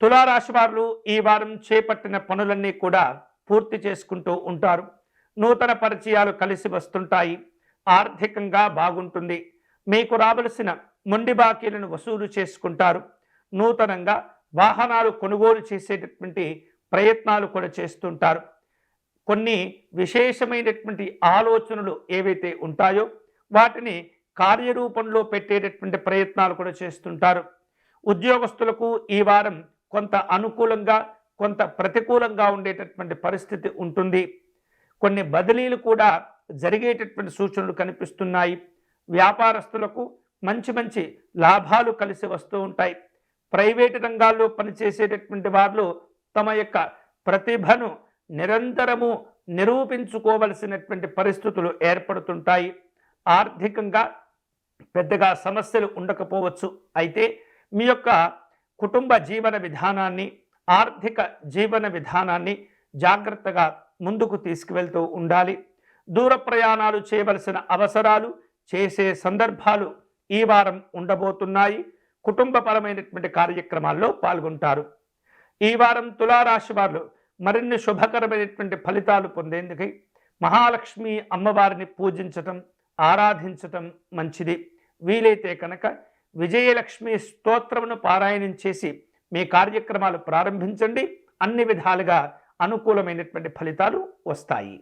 తులారాశి వారు ఈ వారం చేపట్టిన పనులన్నీ కూడా పూర్తి చేసుకుంటూ ఉంటారు. నూతన పరిచయాలు కలిసి వస్తుంటాయి. ఆర్థికంగా బాగుంటుంది. మీకు రావలసిన మొండి బాకీలను వసూలు చేసుకుంటారు. నూతనంగా వాహనాలు కొనుగోలు చేసేటటువంటి ప్రయత్నాలు కూడా చేస్తుంటారు. కొన్ని విశేషమైనటువంటి ఆలోచనలు ఏవైతే ఉంటాయో వాటిని కార్యరూపంలో పెట్టేటటువంటి ప్రయత్నాలు కూడా చేస్తుంటారు. ఉద్యోగస్తులకు ఈ వారం కొంత అనుకూలంగా కొంత ప్రతికూలంగా ఉండేటటువంటి పరిస్థితి ఉంటుంది. కొన్ని బదిలీలు కూడా జరిగేటటువంటి సూచనలు కనిపిస్తున్నాయి. వ్యాపారస్తులకు మంచి మంచి లాభాలు కలిసి వస్తూ ఉంటాయి. ప్రైవేటు రంగాల్లో పనిచేసేటటువంటి వారు తమ యొక్క ప్రతిభను నిరంతరము నిరూపించుకోవలసినటువంటి పరిస్థితులు ఏర్పడుతుంటాయి. ఆర్థికంగా పెద్దగా సమస్యలు ఉండకపోవచ్చు. అయితే మీ యొక్క కుటుంబ జీవన విధానాన్ని, ఆర్థిక జీవన విధానాన్ని జాగ్రత్తగా ముందుకు తీసుకువెళ్తూ ఉండాలి. దూర ప్రయాణాలు చేయవలసిన అవసరాలు చేసే సందర్భాలు ఈ వారం ఉండబోతున్నాయి. కుటుంబపరమైనటువంటి కార్యక్రమాల్లో పాల్గొంటారు. ఈ వారం తులారాశి వారు మరిన్ని శుభకరమైనటువంటి ఫలితాలు పొందేందుకై మహాలక్ష్మి అమ్మవారిని పూజించటం, ఆరాధించటం మంచిది. వీలైతే కనుక విజయలక్ష్మి స్తోత్రమును పారాయణం చేసి మీ కార్యక్రమాలు ప్రారంభించండి. అన్ని విధాలుగా అనుకూలమైనటువంటి ఫలితాలు వస్తాయి.